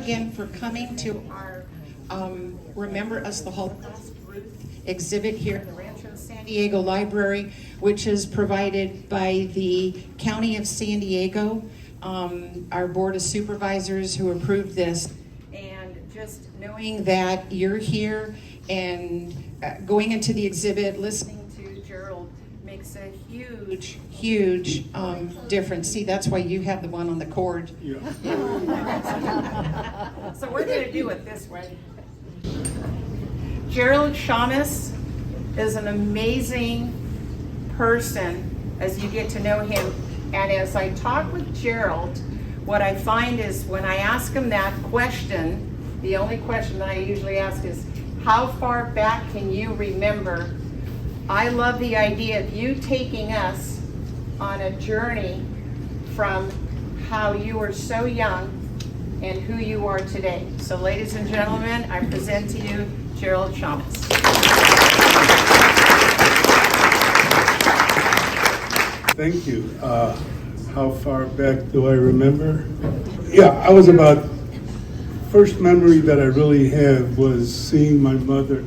again for coming to our Remember Us the Holocaust exhibit here at the Rancho San Diego Library, which is provided by the County of San Diego, our Board of Supervisors who approved this. And just knowing that you're here and going into the exhibit, listening to Gerald makes a huge, huge difference. See, that's why you have the one on the cord. Yeah. So we're going to do it this way. Gerald Szames is an amazing person as you get to know him. And as I talk with Gerald, what I find is when I ask him that question, the only question that I usually ask is, how far back can you remember? I love the idea of you taking us on a journey from how you were so young and who you are today. So ladies and gentlemen, I present to you Gerald Szames. Thank you. How far back do I remember? Yeah, I was about, first memory that I really have was seeing my mother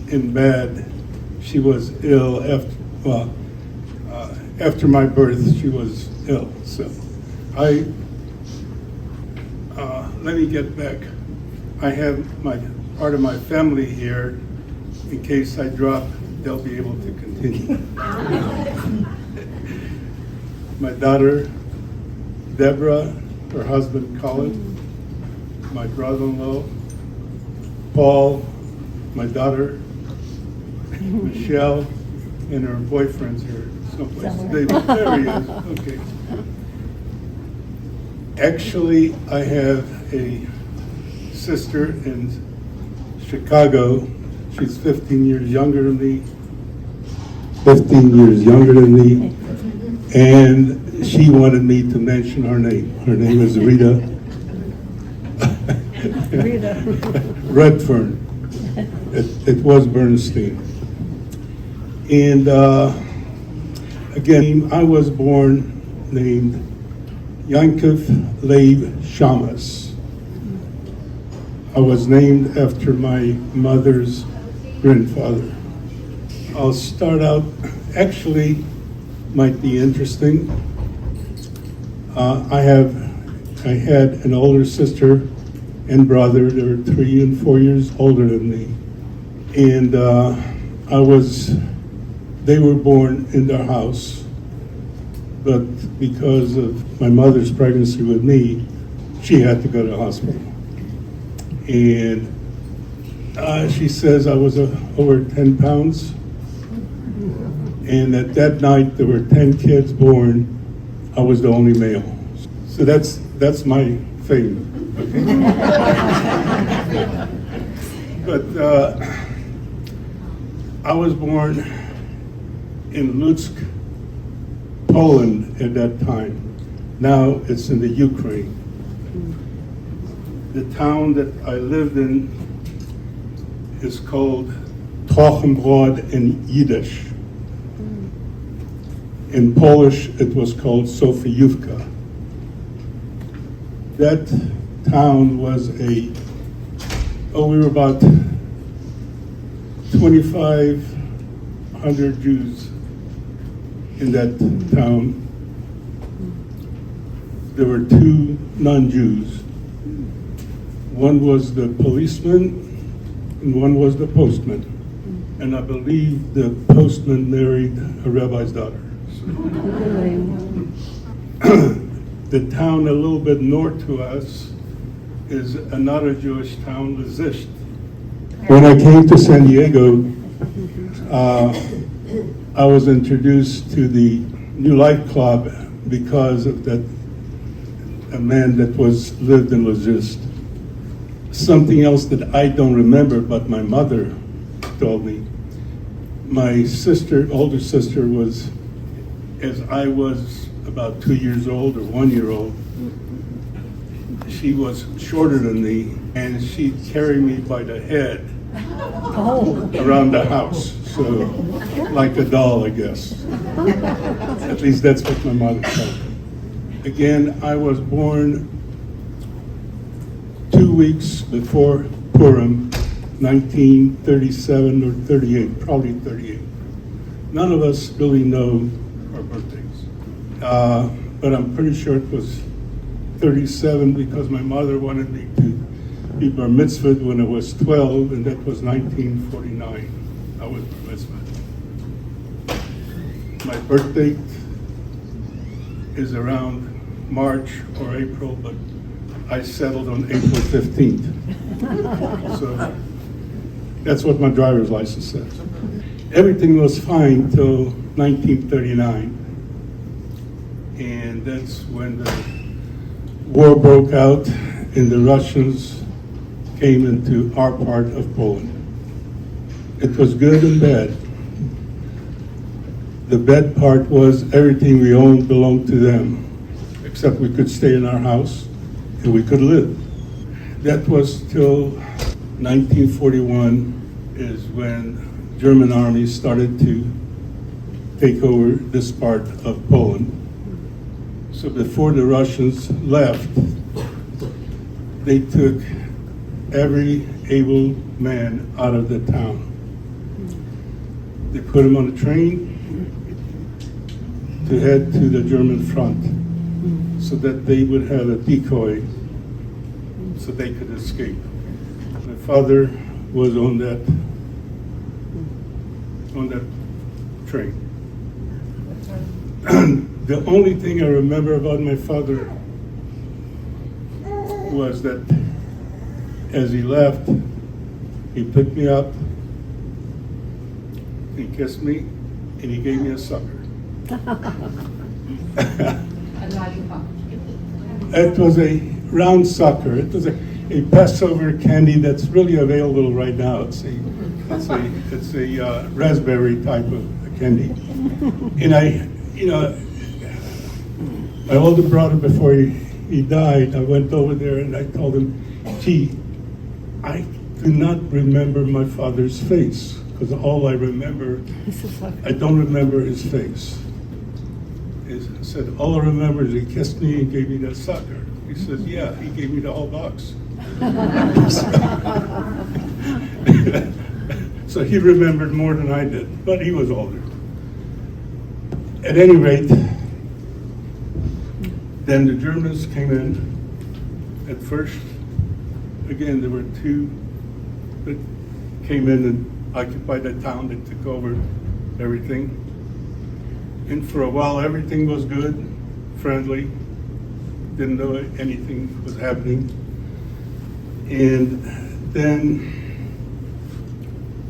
in bed. She was ill after my birth. She was ill. So let me get back. I have part of my family here. In case I drop, they'll be able to continue. My daughter, Deborah, her husband, Colin, my brother-in-law, Paul, my daughter, Michelle, and her boyfriend's here someplace. There he is. Okay. Actually, I have a sister in Chicago. She's 15 years younger than me. 15 years younger than me. And she wanted me to mention her name. Her name is Rita. Rita. Redfern. It was Bernstein. And again, I was born named Yankov Leib Szames. I was named after my mother's grandfather. I'll start out, actually, might be interesting. I had an older sister and brother. They were 3 and 4 years older than me. And they were born in their house, but because of my mother's pregnancy with me, she had to go to the hospital. And she says I was over 10 pounds. And at that night, there were 10 kids born. I was the only male. So that's my fame. Okay? But I was born in Lutsk, Poland at that time. Now it's in the Ukraine. The town that I lived in is called Trochenbrod in Yiddish. In Polish, it was called Sofiówka. That town was we were about 2,500 Jews in that town. There were 2 non-Jews. One was the policeman and one was the postman. And I believe the postman married a rabbi's daughter. The town a little bit north to us is another Jewish town, Lizisht. When I came to San Diego, I was introduced to the New Life Club because of a man that lived in Lizisht. Something else that I don't remember, but my mother told me. My older sister was, as I was about 2 years old or 1 year old, she was shorter than me, and she'd carry me by the head around the house. So, like a doll, I guess. At least that's what my mother told me. Again, I was born weeks before Purim, 1937 or 38, probably 38. None of us really know our birthdays. But I'm pretty sure it was 37 because my mother wanted me to be bar mitzvahed when I was 12, and that was 1949. I was bar mitzvahed. My birth date is around March or April, but I settled on April 15th. So that's what my driver's license says. Everything was fine till 1939. And that's when the war broke out and the Russians came into our part of Poland. It was good and bad. The bad part was everything we owned belonged to them, except we could stay in our house and we could live. That was till 1941 is when German armies started to take over this part of Poland. So before the Russians left, they took every able man out of the town. They put him on a train to head to the German front so that they would have a decoy so they could escape. My father was on that train. The only thing I remember about my father was that as he left, he picked me up, he kissed me, and he gave me a sucker. It was a round sucker. It was a Passover candy that's really available right now. It's a raspberry type of candy. And my older brother, before he died, I went over there and I told him, gee, I do not remember my father's face, because all I remember, I don't remember his face. He said, all I remember is he kissed me and gave me that sucker. He said, yeah, he gave me the whole box. So he remembered more than I did, but he was older. At any rate, then the Germans came in. At first, again, there were two that came in and occupied the town. They took over everything. And for a while, everything was good, friendly. Didn't know anything was happening. And then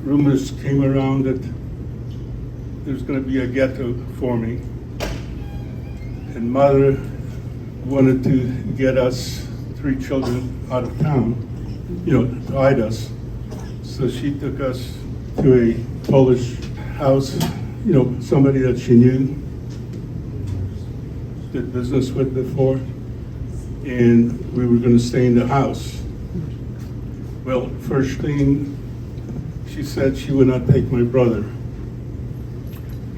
rumors came around that there's going to be a ghetto forming. And Mother wanted to get us 3 children out of town, to hide us. So she took us to a Polish house, somebody that she knew, did business with before, and we were going to stay in the house. Well, first thing, she said she would not take my brother.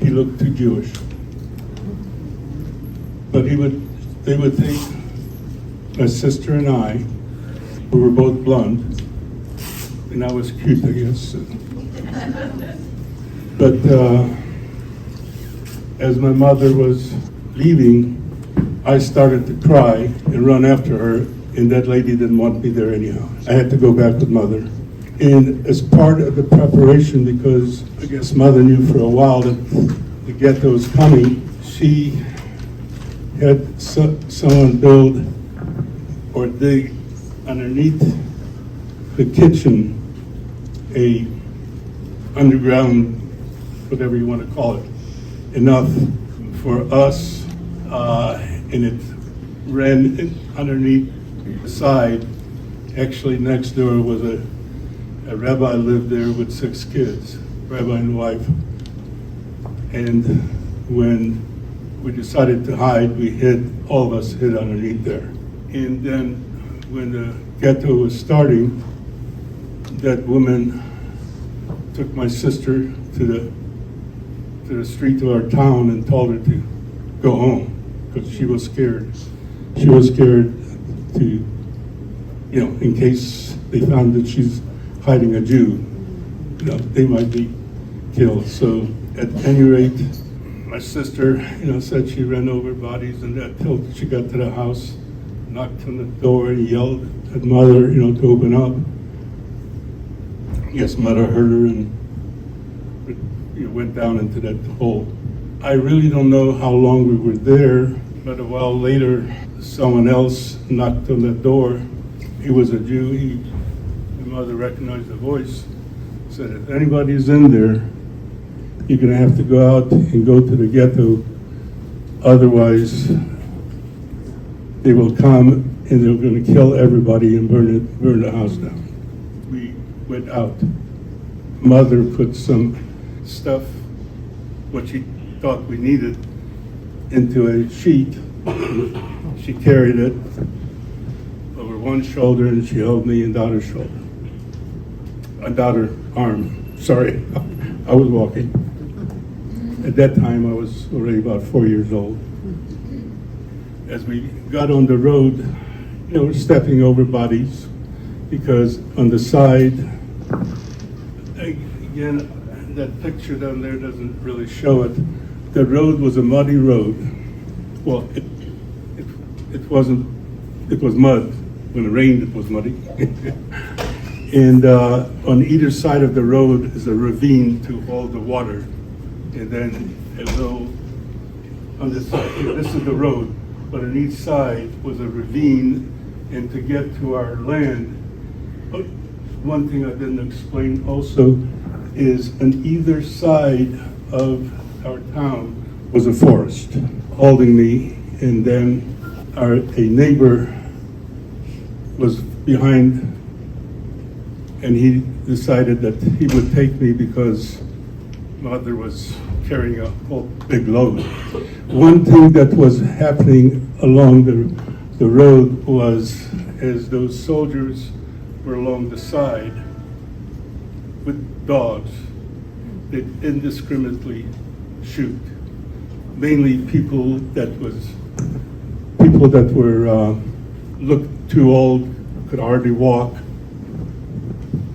He looked too Jewish. But they would take my sister and I, who were both blonde, and I was cute, I guess. But as my mother was leaving, I started to cry and run after her, and that lady didn't want me there anyhow. I had to go back with Mother. And as part of the preparation, because I guess Mother knew for a while that the ghetto was coming, she had someone build or dig underneath the kitchen a underground, whatever you want to call it, enough for us, and it ran underneath the side. Actually, next door was a rabbi lived there with 6 kids, rabbi and wife. And when we decided to hide, all of us hid underneath there. And then when the ghetto was starting, that woman took my sister to the street of our town and told her to go home because she was scared. She was scared to, in case they found that she's hiding a Jew, they might be killed. So at any rate, my sister, said she ran over bodies and that till she got to the house, knocked on the door and yelled at mother, to open up. Yes, mother heard her and went down into that hole. I really don't know how long we were there, but a while later, someone else knocked on the door. He was a Jew. My mother recognized the voice, said, if anybody's in there, you're gonna have to go out and go to the ghetto. Otherwise, they will come and they're gonna kill everybody and burn the house down. We went out. Mother put some stuff, what she thought we needed, into a sheet. She carried it over one shoulder and she held me in daughter's shoulder. Daughter arm, sorry, I was walking. At that time, I was already about 4 years old. As we got on the road, we're stepping over bodies because on the side, again, that picture down there doesn't really show it. The road was a muddy road. Well, it wasn't, it was mud. When it rained, it was muddy. And on either side of the road is a ravine to hold the water. And then a little, on this side here, this is the road, but on each side was a ravine. And to get to our land, one thing I didn't explain also is on either side of our town was a forest holding me. And then a neighbor was behind, and he decided that he would take me because mother was carrying a whole big load. One thing that was happening along the road was, as those soldiers were along the side with dogs, they'd indiscriminately shoot. Mainly people that were looked too old, could hardly walk,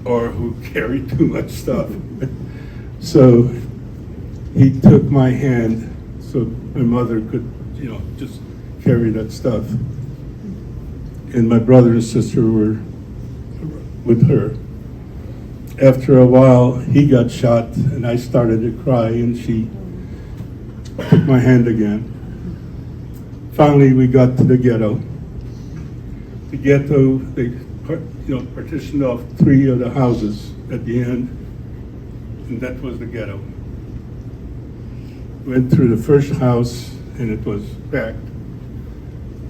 or who carried too much stuff. So he took my hand so my mother could, just carry that stuff. And my brother and sister were with her. After a while, he got shot, and I started to cry, and she took my hand again. Finally, we got to the ghetto. The ghetto, they partitioned off 3 of the houses at the end, and that was the ghetto. Went through the first house, and it was packed.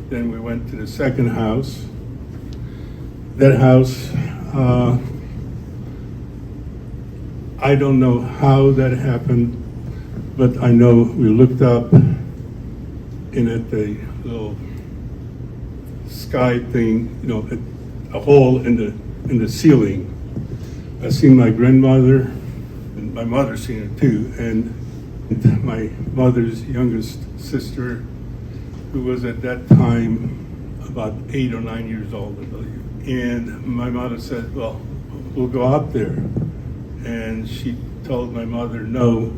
Then we went to the second house. That house, I don't know how that happened, but I know we looked up, and at the little sky thing, a hole in the ceiling, I seen my grandmother, and my mother seen her too, and my mother's youngest sister, who was at that time about 8 or 9 years old, I believe. And my mother said, well, we'll go out there. And she told my mother, no,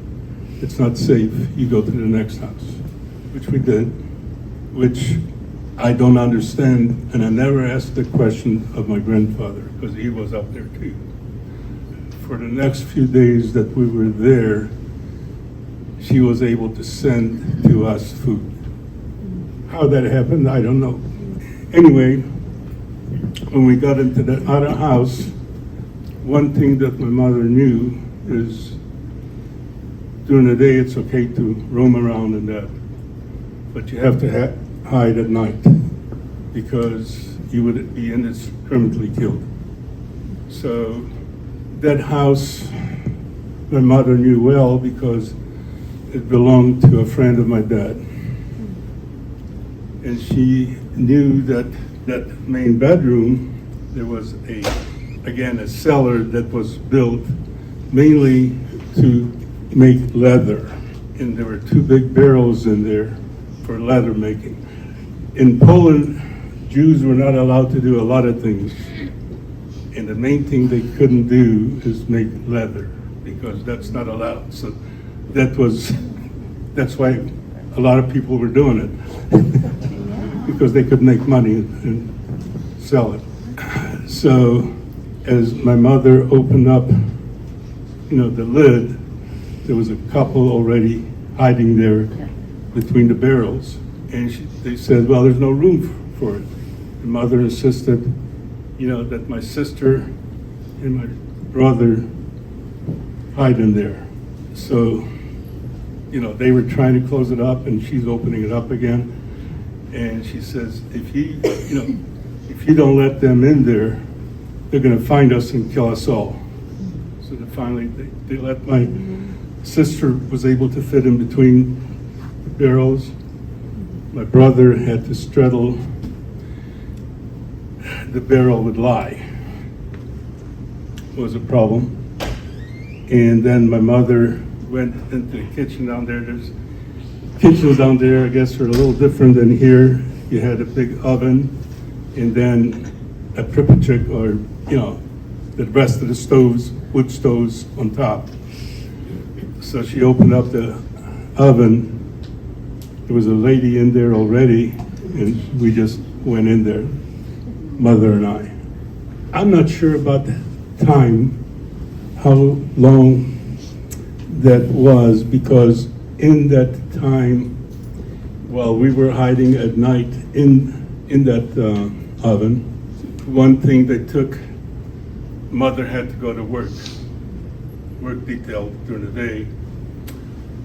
it's not safe, you go to the next house, which we did, which I don't understand, and I never asked the question of my grandfather, because he was up there too. For the next few days that we were there, she was able to send to us food. How that happened, I don't know. Anyway, when we got into the other house, one thing that my mother knew is during the day it's okay to roam around in that, but you have to hide at night because you would be indiscriminately killed. So that house, my mother knew well because it belonged to a friend of my dad. And she knew that that main bedroom, there was a cellar that was built mainly to make leather. And there were 2 big barrels in there for leather making. In Poland, Jews were not allowed to do a lot of things. And the main thing they couldn't do is make leather, because that's not allowed. So that's why a lot of people were doing it, because they could make money and sell it. So as my mother opened up, the lid, there was a couple already hiding there between the barrels. And they said, well, there's no room for it. The mother insisted, that my sister and my brother hide in there. So, they were trying to close it up, and she's opening it up again. And she says, if you don't let them in there, they're going to find us and kill us all. So finally, they let my sister was able to fit in between the barrels. My brother had to straddle the barrel with lye. Was a problem. And then my mother went into the kitchen down there. There's kitchens down there, I guess, are a little different than here. You had a big oven, and then a pripachik, or the rest of the stoves, wood stoves on top. So she opened up the oven. There was a lady in there already, and we just went in there, mother and I. I'm not sure about the time, how long that was, because in that time, while we were hiding at night in that oven, one thing they took, mother had to go to work detail during the day,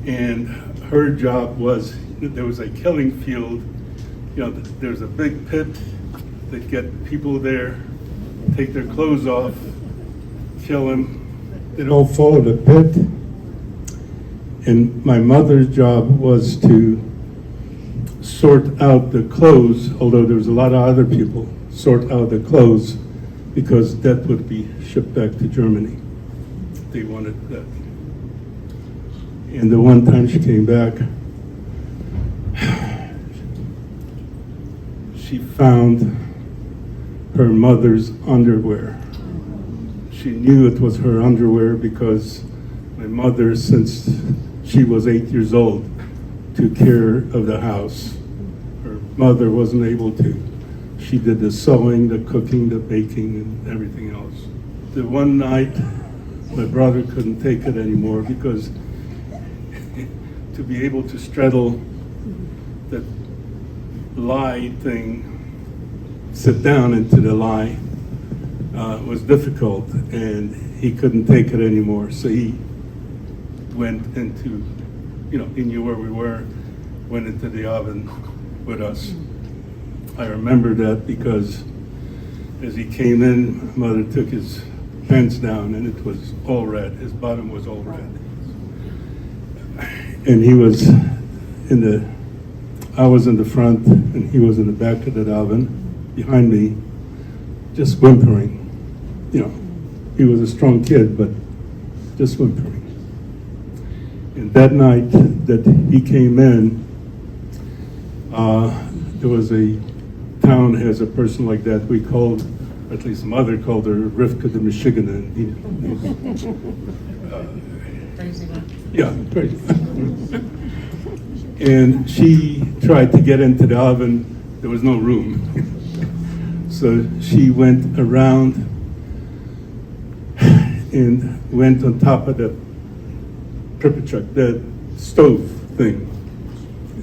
and her job was, there was a killing field, there's a big pit, they'd get people there, take their clothes off, kill them. They'd all follow the pit, and my mother's job was to sort out the clothes, although there was a lot of other people, sort out the clothes, because that would be shipped back to Germany. They wanted that. And the one time she came back, she found her mother's underwear. She knew it was her underwear because my mother, since she was 8 years old, took care of the house. Her mother wasn't able to. She did the sewing, the cooking, the baking, and everything else. The one night, my brother couldn't take it anymore, because to be able to straddle that lye thing, sit down into the lye, was difficult, and he couldn't take it anymore. So he went into, he knew where we were, went into the oven with us. I remember that because as he came in, mother took his pants down, and it was all red. His bottom was all red. And he was I was in the front, and he was in the back of the oven, behind me, just whimpering. He was a strong kid, but just whimpering. And that night that he came in, there was a town has a person like that. We called, at least mother called her Rivka the Michigan. Crazy one. Yeah, crazy. And she tried to get into the oven. There was no room. So she went around and went on top of the pripachuk, the stove thing.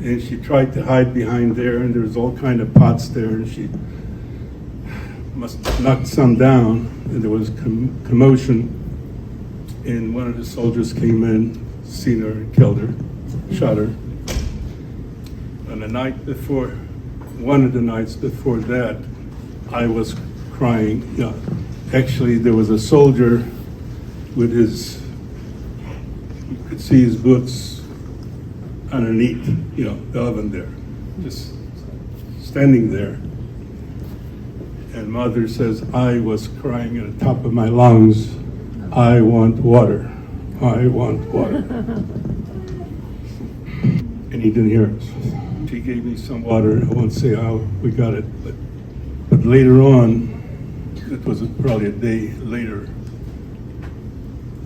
And she tried to hide behind there, and there was all kind of pots there, and she must have knocked some down, and there was commotion. And one of the soldiers came in, seen her, and killed her, shot her. And the night before, one of the nights before that, I was crying. Actually, there was a soldier with his, you could see his boots underneath, the oven there, just standing there. And mother says, I was crying at the top of my lungs, I want water, I want water. And he didn't hear us. She gave me some water. I won't say how we got it, but But later on, it was probably a day later,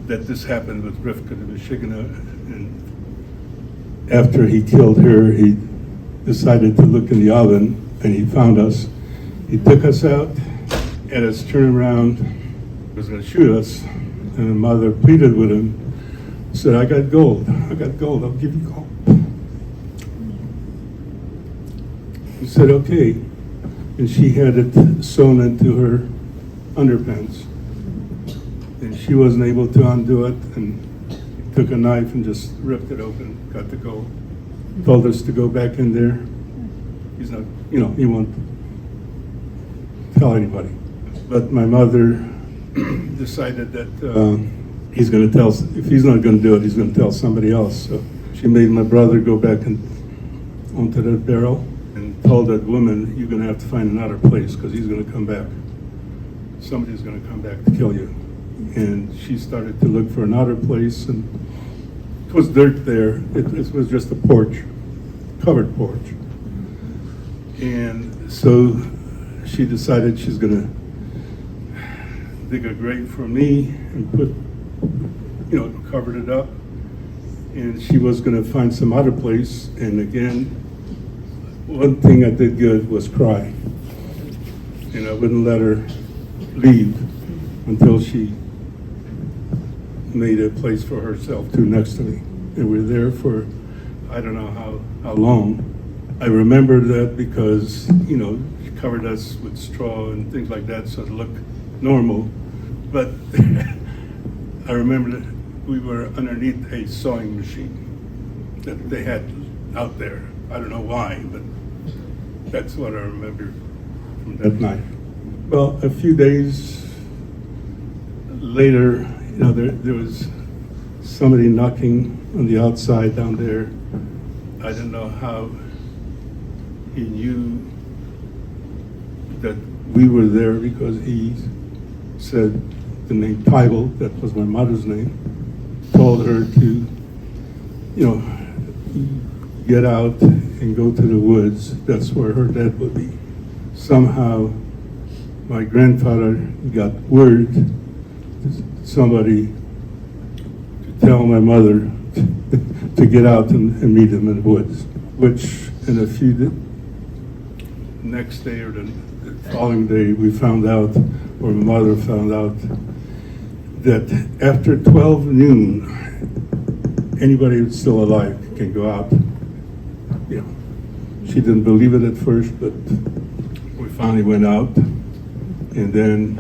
that this happened with Rivka the Michigana. And after he killed her, he decided to look in the oven, and he found us. He took us out, had us turn around, was going to shoot us, and the mother pleaded with him, said, I got gold, I'll give you gold. He said, okay. And she had it sewn into her underpants. And she wasn't able to undo it, and he took a knife and just ripped it open, got the gold. Told us to go back in there. He's not, he won't tell anybody. But my mother decided that he's going to tell, if he's not going to do it, he's going to tell somebody else. So she made my brother go back onto that barrel and told that woman, you're going to have to find another place because he's going to come back. Somebody's going to come back to kill you. And she started to look for another place, and it was dirt there. It was just a porch, covered porch. And so she decided she's going to dig a grave for me and covered it up. And she was going to find some other place. And again, one thing I did good was cry. And I wouldn't let her leave until she made a place for herself too next to me. And we were there for, I don't know how long. I remember that because, she covered us with straw and things like that so it looked normal. But I remember that we were underneath a sewing machine that they had out there. I don't know why, but that's what I remember from that night. Well, a few days later, there was somebody knocking on the outside down there. I don't know how he knew that we were there because he said the name Tybal, that was my mother's name, told her to, get out and go to the woods. That's where her dad would be. Somehow, my grandfather got word, somebody to tell my mother to get out and meet him in the woods, which in a few next day or the following day, we found out, or my mother found out, that after 12 noon, anybody who's still alive can go out. She didn't believe it at first, but we finally went out, and then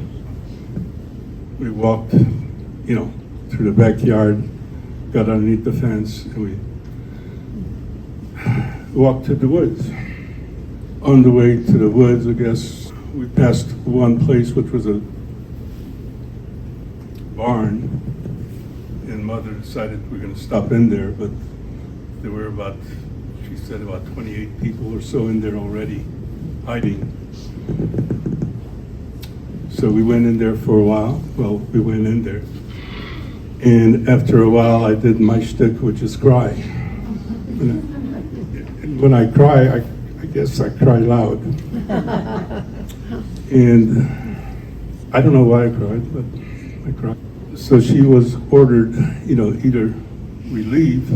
we walked, through the backyard, got underneath the fence, and we walked to the woods. On the way to the woods, I guess, we passed one place which was a barn, and Mother decided we're going to stop in there, but there were she said about 28 people or so in there already hiding. So we went in there for a while. Well, we went in there. And after a while, I did my shtick, which is cry. And when I cry, I guess I cry loud. And I don't know why I cried, but I cried. So she was ordered, either we leave,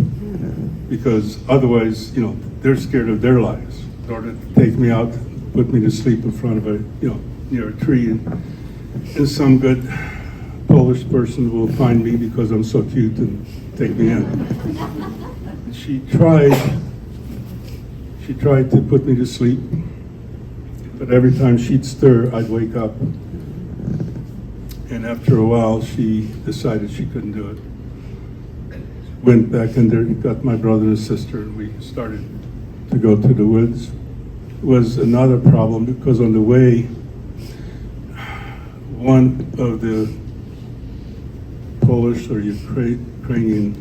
because otherwise, they're scared of their lives. In order to take me out, put me to sleep in front of near a tree, and some good Polish person will find me because I'm so cute and take me in. She tried to put me to sleep, but every time she'd stir, I'd wake up. And after a while, she decided she couldn't do it. Went back in there, got my brother and sister, and we started to go to the woods. It was another problem because on the way, one of the Polish or Ukrainian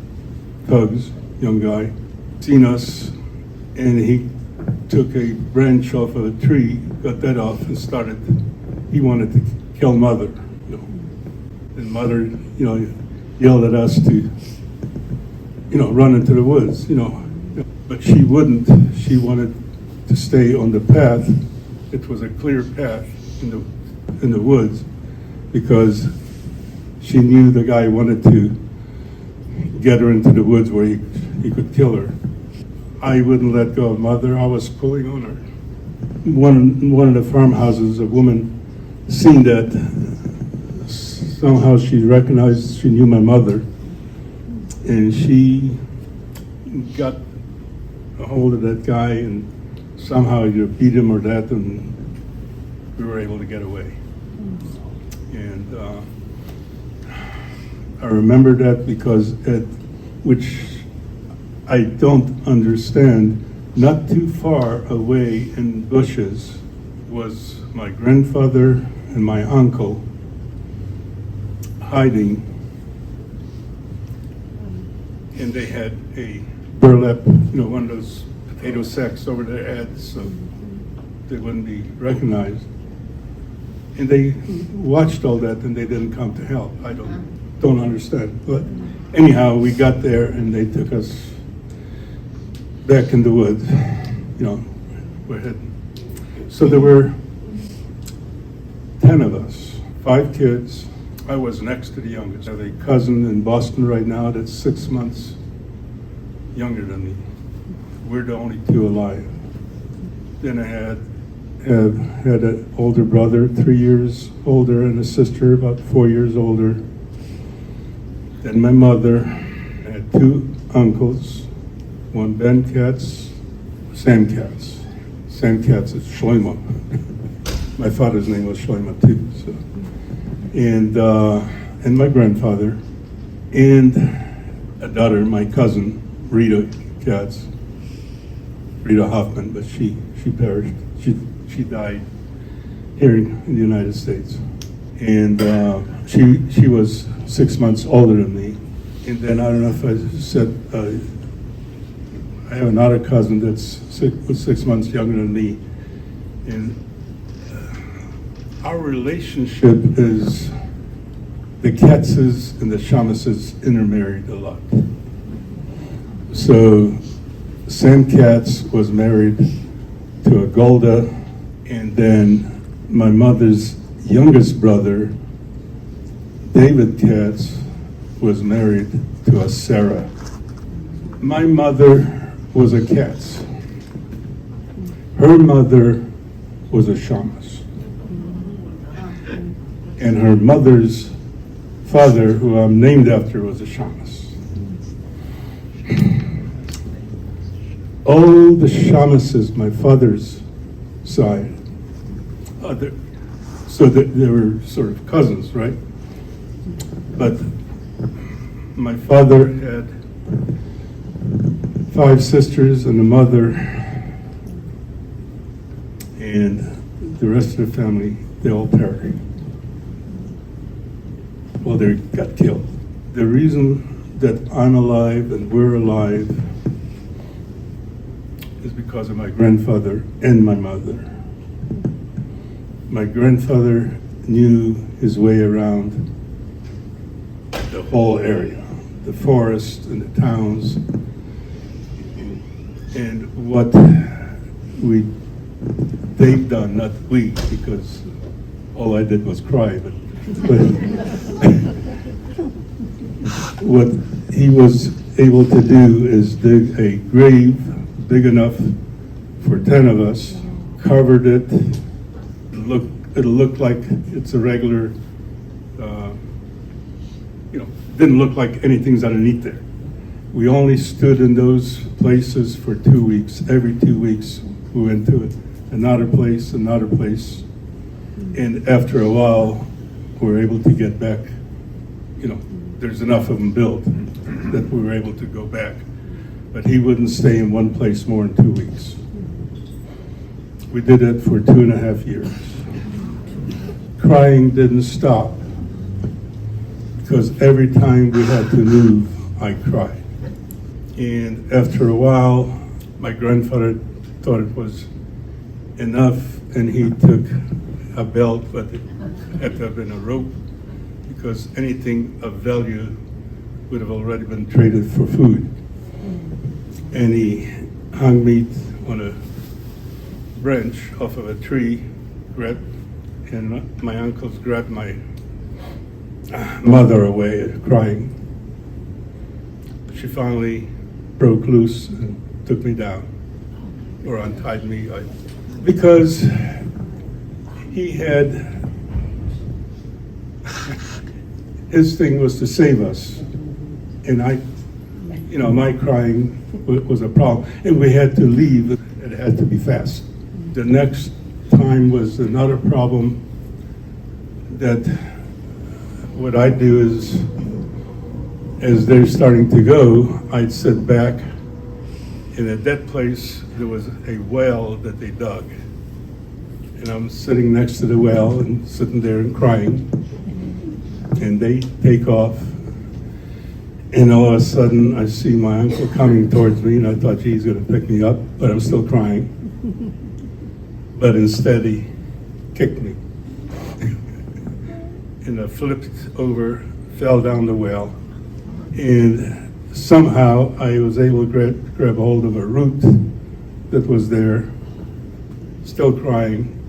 thugs, young guy, seen us, and he took a branch off of a tree, got that off, and he wanted to kill Mother. And Mother, yelled at us to, run into the woods, But she wouldn't. She wanted to stay on the path. It was a clear path, in the woods because she knew the guy wanted to get her into the woods where he could kill her. I wouldn't let go of Mother. I was pulling on her. One of the farmhouses, a woman seen that. Somehow she recognized, she knew my mother, and she got a hold of that guy and somehow either beat him or that, and we were able to get away. And I remember that because which I don't understand, not too far away in bushes was my grandfather and my uncle hiding, and they had a burlap, one of those potato sacks over their heads so they wouldn't be recognized. And they watched all that and they didn't come to help. I don't understand. But anyhow, we got there and they took us back in the woods. We're heading. So there were 10 of us, 5 kids. I was next to the youngest. I have a cousin in Boston right now that's 6 months younger than me. We're the only 2 alive. Then I had an older brother, 3 years older, and a sister about 4 years older. Then my mother. I had 2 uncles, one Ben Katz, Sam Katz. Sam Katz is Shlomo. My father's name was Shlomo too. So. And my grandfather, and a daughter, my cousin, Rita Katz, Rita Hoffman, but she perished. She died here in the United States. And she was 6 months older than me. And then I don't know if I said, I have another cousin that's 6 months younger than me. And our relationship is the Katzes and the Szameses intermarried a lot. So Sam Katz was married to a Golda, and then my mother's youngest brother, David Katz, was married to a Sarah. My mother was a Katz. Her mother was a Szames. And her mother's father, who I'm named after, was a Szames. All the Szameses, my father's side, so that they were sort of cousins, right? But my father had 5 sisters and a mother, and the rest of the family, they all perished. Well, they got killed. The reason that I'm alive and we're alive is because of my grandfather and my mother. My grandfather knew his way around the whole area, the forest and the towns, and what they've done, not we, because all I did was cry, but what he was able to do is dig a grave big enough for 10 of us, covered it. It'll look like it's a regular, didn't look like anything's underneath there. We only stood in those places for 2 weeks. Every 2 weeks we went to it. Another place. And after a while, we were able to get back. There's enough of them built that we were able to go back. But he wouldn't stay in one place more than 2 weeks. We did it for 2.5 years. Crying didn't stop, because every time we had to move, I cried. And after a while, my grandfather thought it was enough, and he took a belt, but it had to have been a rope, because anything of value would have already been traded for food. And he hung me on a branch off of a tree, grabbed and my uncles grabbed my mother away, crying. She finally broke loose and took me down, or untied me, because he had, his thing was to save us. And my crying was a problem. And we had to leave, it had to be fast. The next time was another problem that what I do is, as they're starting to go, I'd sit back, and at that place, there was a well that they dug. And I'm sitting next to the well and sitting there and crying. And they take off. And all of a sudden, I see my uncle coming towards me, and I thought, gee, he's going to pick me up, but I'm still crying. But instead, he kicked me. And I flipped over, fell down the well. And somehow, I was able to grab hold of a root that was there, still crying.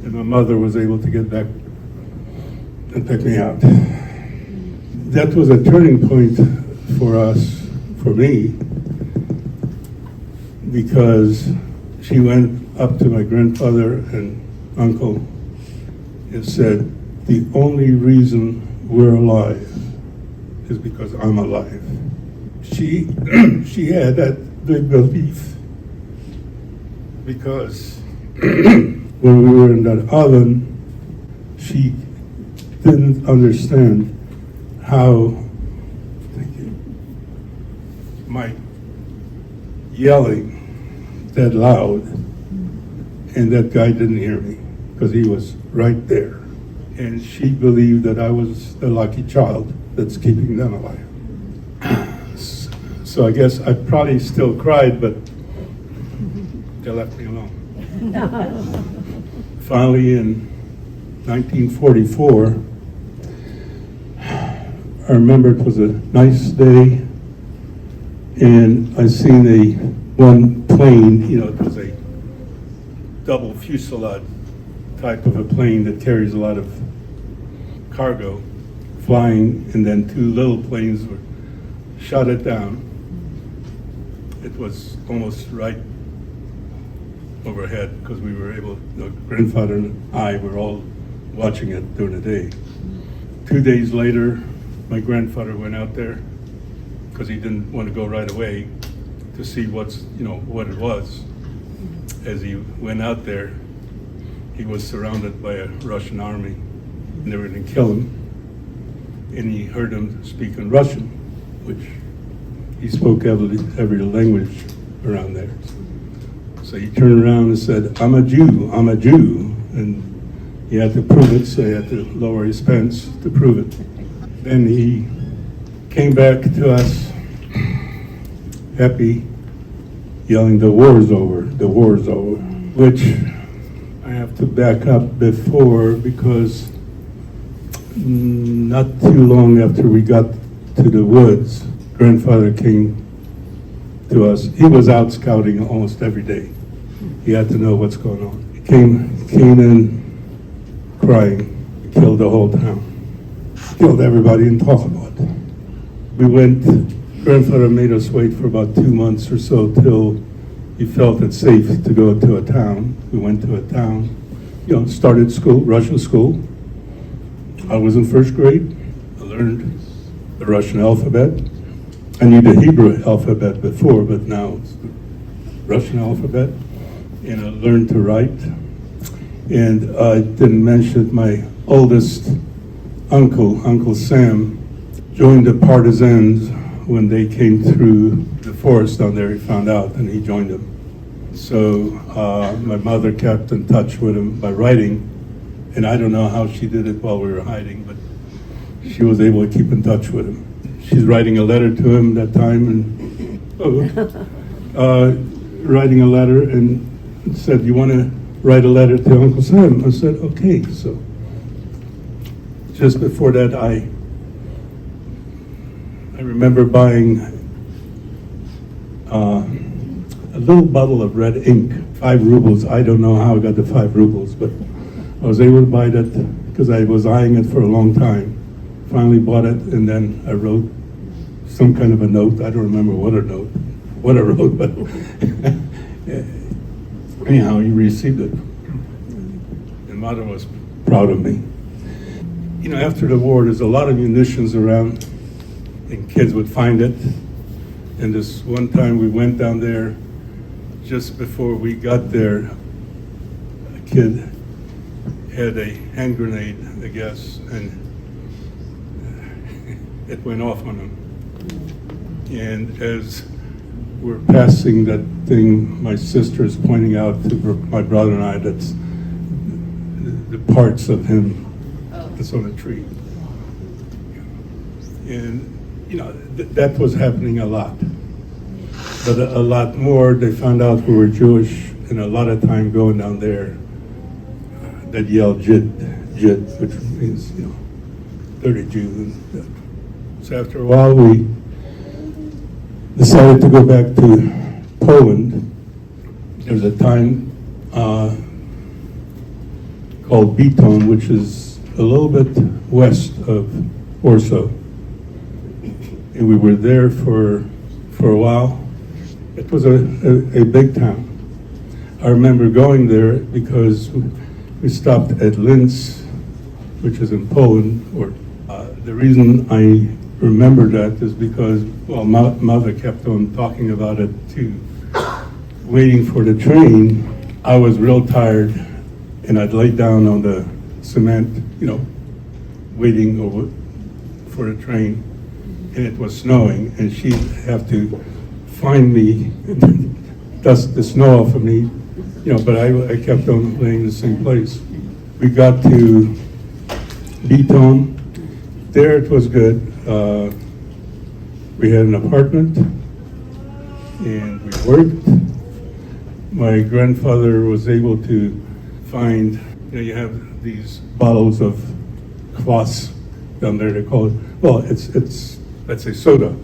And my mother was able to get back and pick me out. That was a turning point for us, for me, because she went up to my grandfather and uncle and said, the only reason we're alive is because I'm alive. She had that big belief, because when we were in that oven, she didn't understand how my yelling that loud, and that guy didn't hear me because he was right there. And she believed that I was the lucky child that's keeping them alive. So I guess I probably still cried, but they left me alone. Finally, in 1944, I remember it was a nice day, and I seen one plane, it was a double fuselage type of a plane that carries a lot of cargo flying, and then two little planes shot it down. It was almost right overhead, because we were able, grandfather and I were all watching it during the day. 2 days later, my grandfather went out there, because he didn't want to go right away to see what it was. As he went out there, he was surrounded by a Russian army, and they were going to kill him. And he heard them speak in Russian, which he spoke every language around there. So he turned around and said, I'm a Jew, I'm a Jew. And he had to prove it, so he had to lower his pants to prove it. Then he came back to us, happy, yelling, the war's over, which I have to back up before, because not too long after we got to the woods, grandfather came to us. He was out scouting almost every day. He had to know what's going on. He came in crying, killed the whole town, killed everybody in Talcott. We went, grandfather made us wait for about 2 months or so till he felt it safe to go to a town. We went to a town, started school, Russian school. I was in first grade. I learned the Russian alphabet. I knew the Hebrew alphabet before, but now it's the Russian alphabet. And I learned to write. And I didn't mention my oldest uncle, Uncle Sam, joined the partisans when they came through the forest down there. He found out, and he joined them. So my mother kept in touch with him by writing, and I don't know how she did it while we were hiding, but she was able to keep in touch with him. She's writing a letter to him that time, and writing a letter, and said, you want to write a letter to Uncle Sam? I said, okay. So just before that, I remember buying a little bottle of red ink, 5 rubles. I don't know how I got the 5 rubles, but I was able to buy that because I was eyeing it for a long time. Finally bought it, and then I wrote some kind of a note. I don't remember what I wrote, but anyhow, he received it. And Mother was proud of me. You know, after the war, there's a lot of munitions around, and kids would find it. And this one time we went down there, just before we got there, a kid had a hand grenade, I guess, and it went off on him. And as we're passing that thing, my sister is pointing out to my brother and I that's the parts of him that's on the tree. And, you know, that was happening a lot. But a lot more, they found out we were Jewish, and a lot of time going down there, that yelled Jid, which means, you know, dirty Jew. So after a while, we decided to go back to Poland. There was a time called Bytom, which is a little bit west of Warsaw. And we were there for a while. It was a big town. I remember going there because we stopped at Linz, which is in Poland. The reason I remember that is because, well, Mother kept on talking about it too. Waiting for the train, I was real tired, and I'd lay down on the cement, you know, waiting for the train, and it was snowing, and she'd have to find me, dust the snow off of me, you know, but I kept on laying in the same place. We got to Bytom. There it was good. We had an apartment, and we worked. My grandfather was able to find, you know, you have these bottles of kvass down there, they call it, well, it's let's say soda.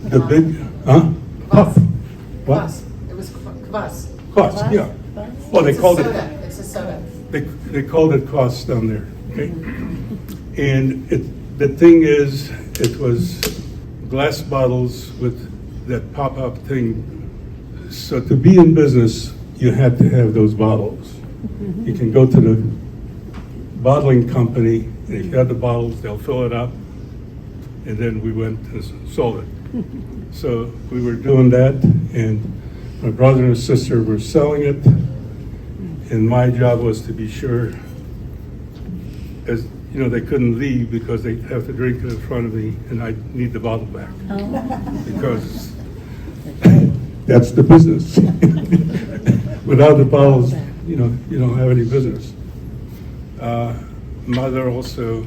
The big, huh? Puff. What? Kvass. It was kvass. Kvass, yeah. Well, they It's a called soda. it, It's a soda. they called it kvass down there, okay? And the thing is, it was glass bottles with that pop-up thing. So to be in business, you had to have those bottles. You can go to the bottling company, and if you have the bottles, they'll fill it up, and then we went and sold it. So we were doing that, and my brother and sister were selling it, and my job was to be sure, as you know, they couldn't leave because they have to drink it in front of me, and I need the bottle back. Because that's the business. Without the bottles, you know, you don't have any business. Mother also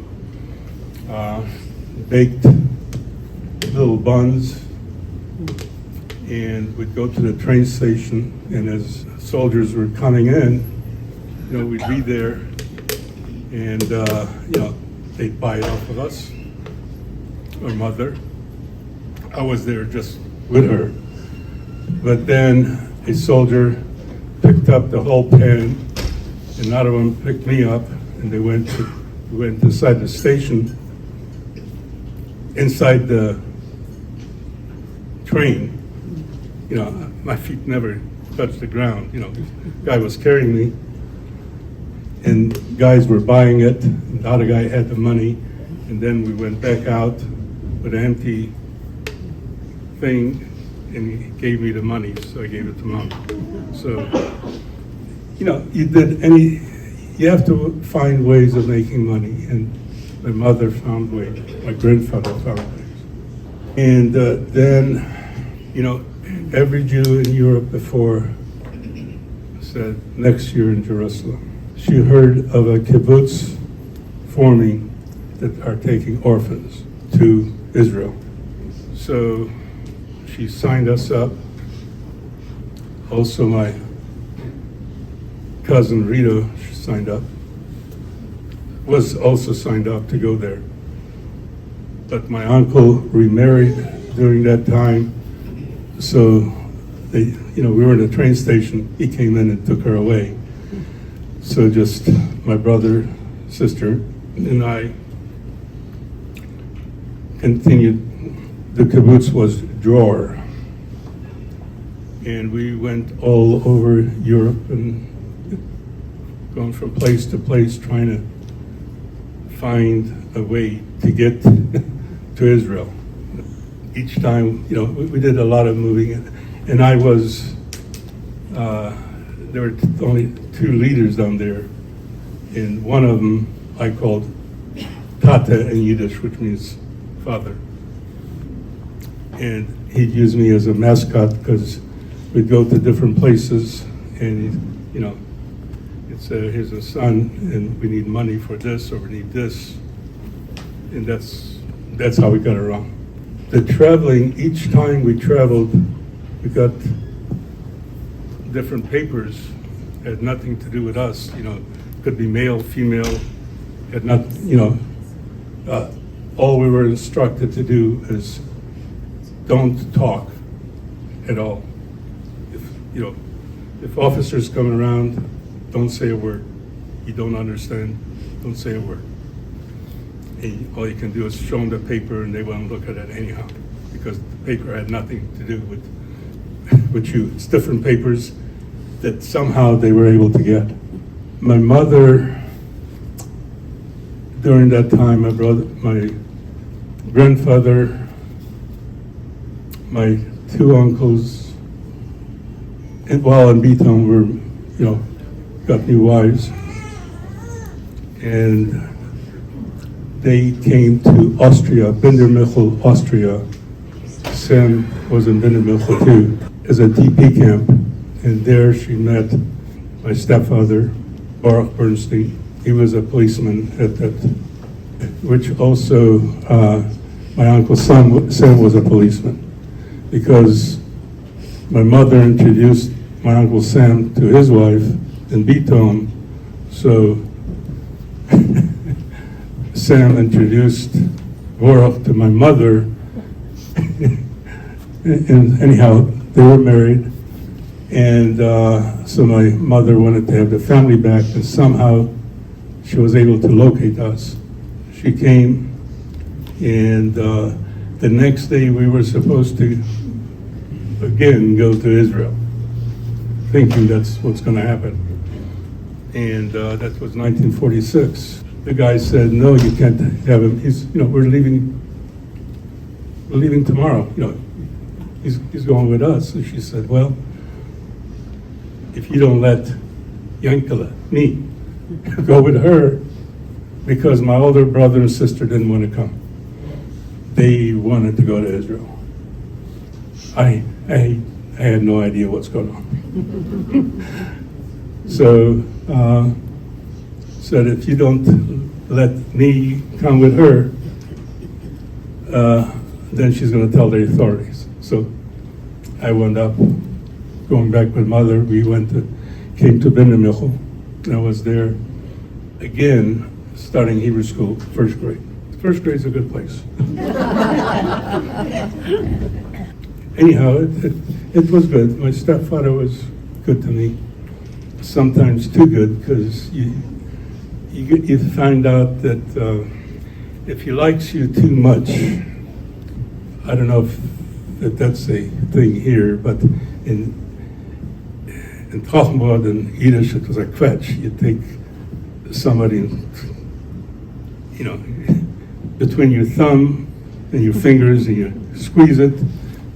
baked little buns, and we'd go to the train station, and as soldiers were coming in, you know, we'd be there, and you know, they'd buy it off of us, or Mother. I was there just with her. But then a soldier picked up the whole pan, and another one picked me up, and we went inside the station, inside the train. You know, my feet never touched the ground. You know, this guy was carrying me, and guys were buying it, and the other guy had the money, and then we went back out with an empty thing, and he gave me the money, so I gave it to Mom. So, you know, you have to find ways of making money, and my mother found ways, my grandfather found ways. And then, you know, every Jew in Europe before said, next year in Jerusalem. She heard of a kibbutz forming that are taking orphans to Israel. So she signed us up. Also my cousin Rita signed up, was also signed up to go there. But my uncle remarried during that time, so we were in a train station, he came in and took her away. So just my brother, sister, and I continued. The kibbutz was Dror. And we went all over Europe and going from place to place trying to find a way to get to Israel. Each time, we did a lot of moving, and I was, there were only two leaders down there, and one of them I called Tata in Yiddish, which means father. And he'd use me as a mascot because we'd go to different places, and it's here's a son, and we need money for this, or we need this, and that's how we got around. The traveling, each time we traveled, we got different papers, had nothing to do with us, could be male, female, had not, all we were instructed to do is don't talk at all. If officers come around, don't say a word. You don't understand, don't say a word. And all you can do is show them the paper, and they won't look at it anyhow, because the paper had nothing to do with you. It's different papers that somehow they were able to get. My mother, during that time, my brother, my grandfather, my two uncles, and while in Beaton were, got new wives, and they came to Austria, Bindermichel, Austria. Sam was in Bindermichel too, as a DP camp, and there she met my stepfather, Baruch Bernstein. He was a policeman at that, which also my uncle Sam was a policeman, because my mother introduced my Uncle Sam to his wife in Beaton, so Sam introduced Baruch to my mother, and anyhow, they were married, and so my mother wanted to have the family back, and somehow she was able to locate us. She came, and the next day we were supposed to again go to Israel, thinking that's what's going to happen. And that was 1946. The guy said, "No, you can't have him. We're leaving tomorrow. He's going with us." And she said, "Well, if you don't let Yankala, me, go with her," because my older brother and sister didn't want to come. They wanted to go to Israel. I had no idea what's going on. So said, if you don't let me come with her, then she's going to tell the authorities. So I wound up going back with mother. We came to Bindermichel, and I was there again, starting Hebrew school, first grade. First grade's a good place. Anyhow, it was good. My stepfather was good to me. Sometimes too good, because you find out that if he likes you too much, I don't know if that's a thing here, but in Trochenwald and Yiddish it was a quetch. You take somebody, between your thumb and your fingers, and you squeeze it.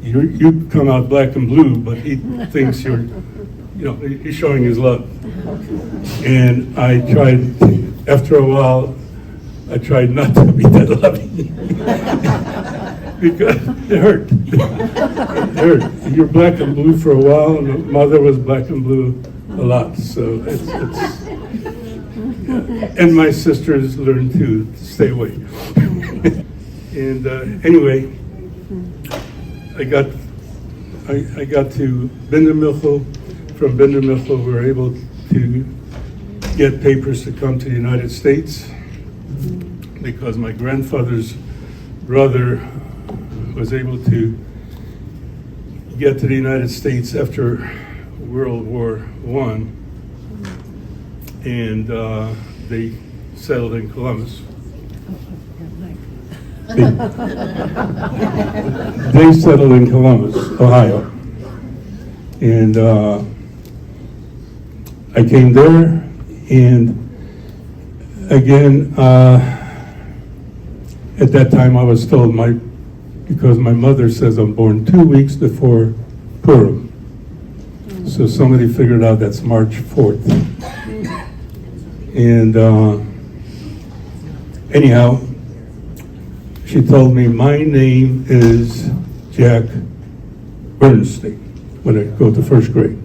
You come out black and blue, but he thinks he's showing his love. And I tried, after a while, I tried not to be that loving. Because it hurt. It hurt. You're black and blue for a while, and mother was black and blue a lot. So it's and my sisters learned to stay away. And anyway, I got to Bindermichel. From Bindermichel, we were able to get papers to come to the United States, because my grandfather's brother was able to get to the United States after World War I, and they settled in Columbus. They settled in Columbus, Ohio. And I came there, and again, at that time I was told because my mother says I'm born 2 weeks before Purim. So somebody figured out that's March 4th. And anyhow, she told me my name is Jack Bernstein when I go to first grade,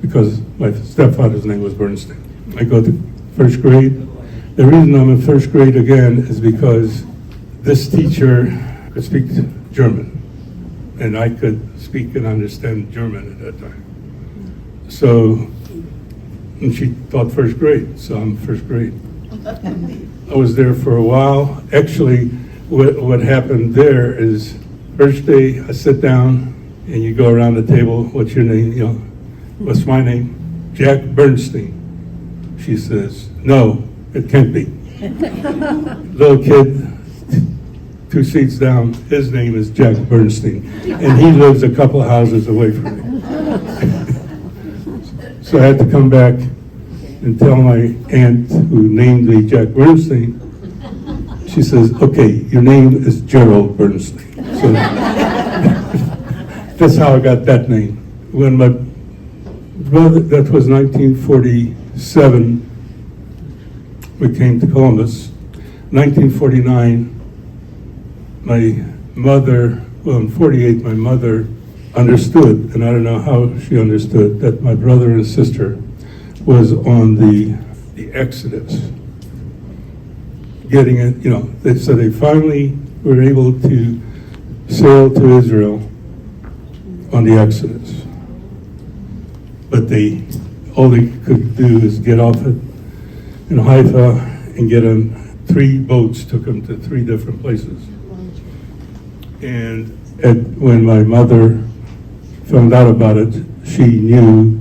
because my stepfather's name was Bernstein. I go to first grade. The reason I'm in first grade again is because this teacher could speak German, and I could speak and understand German at that time. So, and she taught first grade, so I'm first grade. I was there for a while. Actually, what happened there is, first day I sit down and you go around the table, what's your name? You know, what's my name? Jack Bernstein. She says, no, it can't be. Little kid, 2 seats down, his name is Jack Bernstein, and he lives a couple of houses away from me. So I had to come back and tell my aunt, who named me Jack Bernstein. She says, okay, your name is Gerald Bernstein. So that's how I got that name. When my brother, that was 1947, we came to Columbus. 1949, my mother, well, in 48, my mother understood, and I don't know how she understood, that my brother and sister was on the exodus. Getting it, you know, so they finally were able to sail to Israel on the exodus. But all they could do is get off in Haifa and get on 3 boats, took them to 3 different places. And when my mother found out about it, she knew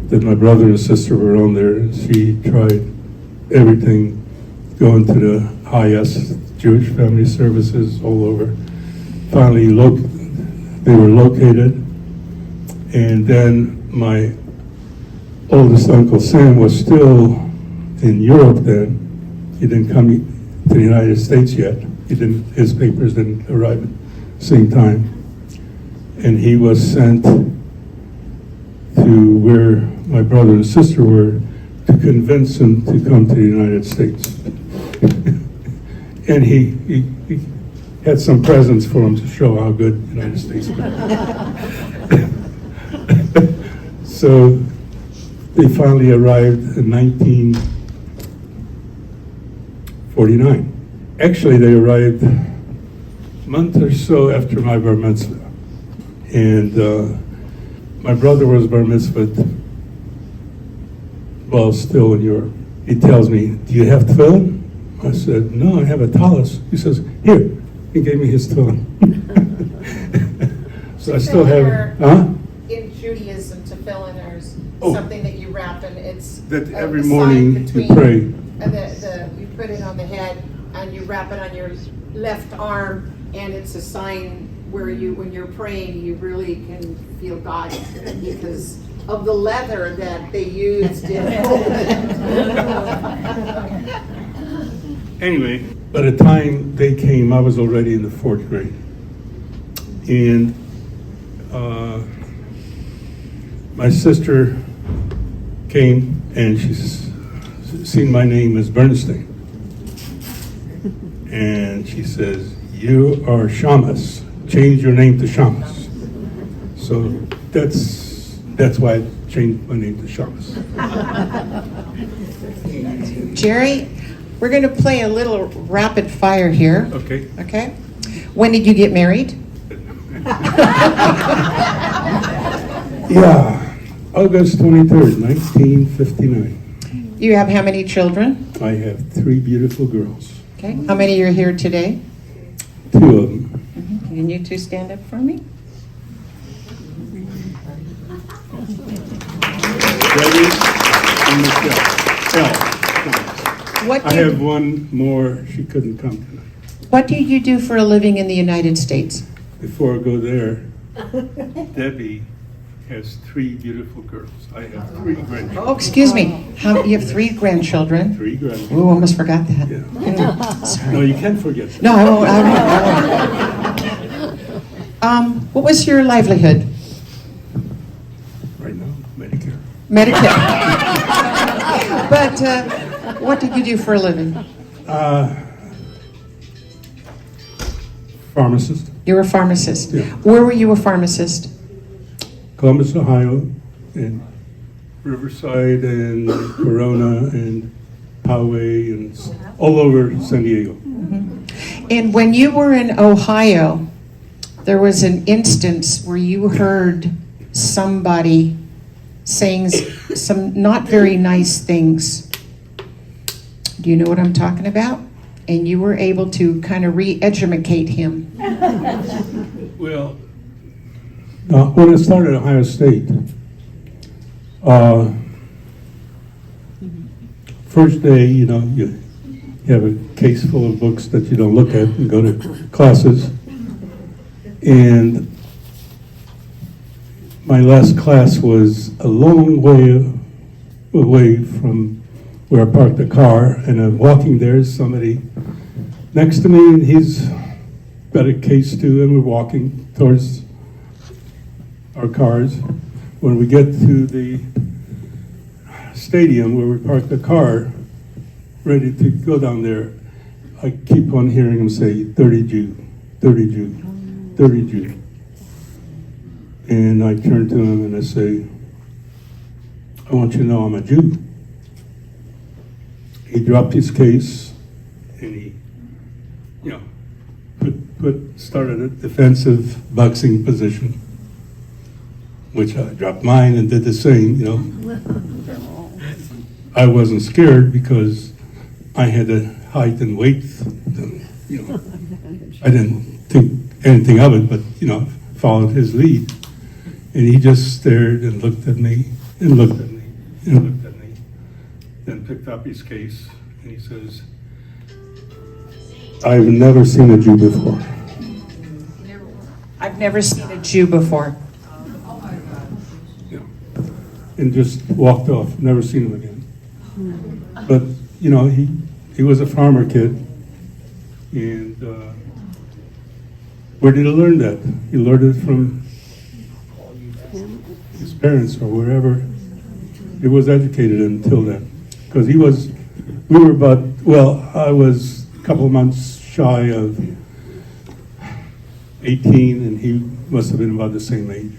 that my brother and sister were on there. She tried everything, going to the highest Jewish Family Services all over. Finally, they were located, and then my oldest uncle Sam was still in Europe then. He didn't come to the United States yet. His papers didn't arrive at the same time. And he was sent to where my brother and sister were to convince him to come to the United States. And he had some presents for him to show how good the United States was. So they finally arrived in 1949. Actually, they arrived a month or so after my bar mitzvah. And my brother was bar mitzvahed while still in Europe. He tells me, do you have tefillin? I said, no, I have a tallis. He says, here. He gave me his tefillin. So I still have, in Judaism, tefillin, there's something that you wrap, and it's that every morning you pray. You put it on the head, and you wrap it on your left arm, and it's a sign where when you're praying, you really can feel God because of the leather that they used in Anyway, by the time they came, I was already in the 4th grade. And my sister came, and she's seen my name as Bernstein. And she says, you are Szames. Change your name to Szames. So that's why I changed my name to Szames. Jerry, we're going to play a little rapid fire here. Okay. Okay? When did you get married? Yeah, August 23rd, 1959. You have how many children? I have 3 beautiful girls. Okay. How many are here today? 2 of them. Can you 2 stand up for me? Debbie and Michelle. What I do, have one more. She couldn't come tonight. what do you do for a living in the United States? Before I go there, Debbie has 3 beautiful girls. I have 3 grandchildren. Oh, excuse me. You have 3 grandchildren? 3 grandchildren. Oh, almost forgot that. Yeah. No, Sorry. you can't forget that. No, I won't. What was your livelihood? Right now, Medicare. Medicare. But what did you do for a living? Pharmacist, You were a pharmacist. Yeah. Where were you a pharmacist? Columbus, Ohio, and Riverside, and Corona, and Poway, and all over San Diego. And when you were in Ohio, there was an instance where you heard somebody saying some not very nice things. Do you know what I'm talking about? And you were able to kind of re-educate him. Well, when I started at Ohio State, first day, you have a case full of books that you don't look at and go to classes. And my last class was a long way away from where I parked the car, and I'm walking there, somebody next to me, and he's got a case too, and we're walking towards our cars. When we get to the stadium where we parked the car, ready to go down there, I keep on hearing him say, 30 Jew, 30 Jew, 30 Jew. And I turn to him and I say, I want you to know I'm a Jew. He dropped his case and he, started a defensive boxing position, which I dropped mine and did the same, I wasn't scared because I had a height and weight, I didn't think anything of it, but, followed his lead. And he just stared and looked at me and looked at me and looked at me, then picked up his case and he says, I've never seen a Jew before. I've never seen a Jew before. Yeah. And just walked off, never seen him again. But, he was a farmer kid. And where did he learn that? He learned it from his parents or wherever he was educated until then. Because I was a couple of months shy of 18, and he must have been about the same age,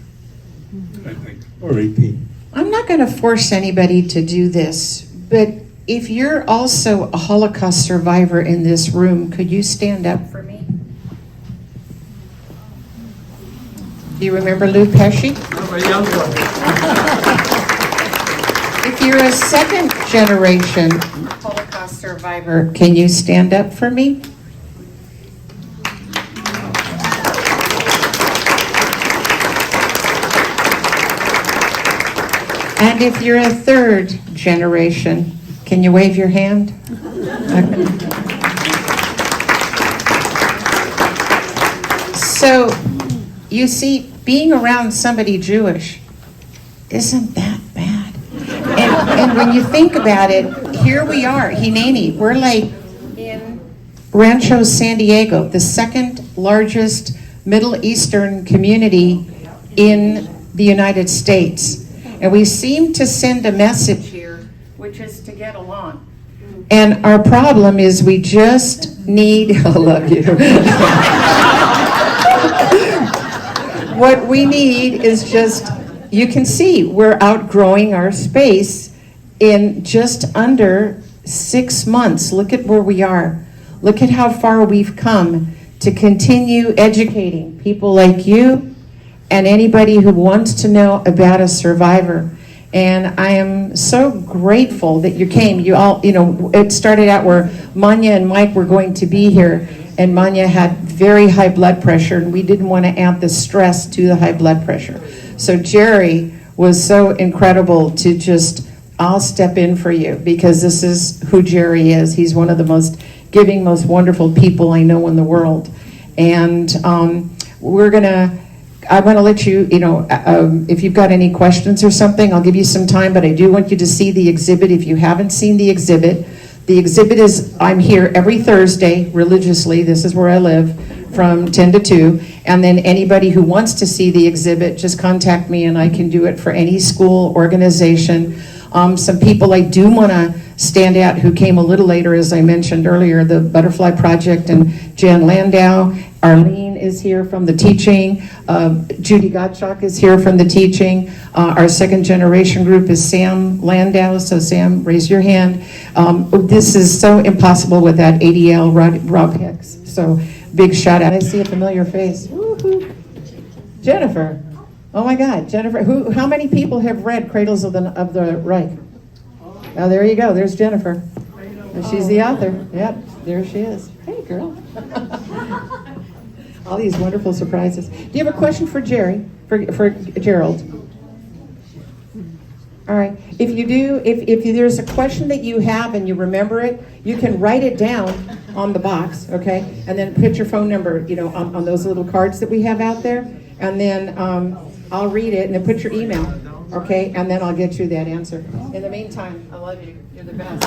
I think, or 18. I'm not going to force anybody to do this, but if you're also a Holocaust survivor in this room, could you stand up for me? Do you remember Lou Pesci? I'm a young one. If you're a second generation Holocaust survivor, can you stand up for me? And if you're a third generation, can you wave your hand? So, you see, being around somebody Jewish isn't that bad. And when you think about it, here we are, Hineni, we're like in Rancho San Diego, the second largest Middle Eastern community in the United States. And we seem to send a message here, which is to get along. And our problem is we just need, I love you. What we need is just, you can see, we're outgrowing our space in just under 6 months. Look at where we are. Look at how far we've come to continue educating people like you and anybody who wants to know about a survivor. And I am so grateful that you came. You all, it started out where Manya and Mike were going to be here, and Manya had very high blood pressure, and we didn't want to add the stress to the high blood pressure. So Jerry was so incredible to just I'll step in for you, because this is who Jerry is. He's one of the most giving, most wonderful people I know in the world. And I'm going to let you, if you've got any questions or something, I'll give you some time, but I do want you to see the exhibit if you haven't seen the exhibit. The exhibit is, I'm here every Thursday religiously, this is where I live, from 10 to 2. And then anybody who wants to see the exhibit, just contact me and I can do it for any school, organization. Some people I do want to stand out who came a little later, as I mentioned earlier, the Butterfly Project and Jan Landau. Arlene is here from the teaching. Judy Gottschalk is here from the teaching. Our second generation group is Sam Landau. So Sam, raise your hand. This is so impossible without ADL, Rob Hicks. So big shout out. I see a familiar face. Woo-hoo. Jennifer. Oh my God, Jennifer. How many people have read Cradles of the Reich? Oh, there you go. There's Jennifer. And she's the author. Yep, there she is. Hey, girl. All these wonderful surprises. Do you have a question for Jerry? For Gerald? All right. If you do, if there's a question that you have and you remember it, you can write it down on the box, okay? And then put your phone number, on those little cards that we have out there. And then I'll read it, and then put your email, okay? And then I'll get you that answer. In the meantime, I love you. You're the best.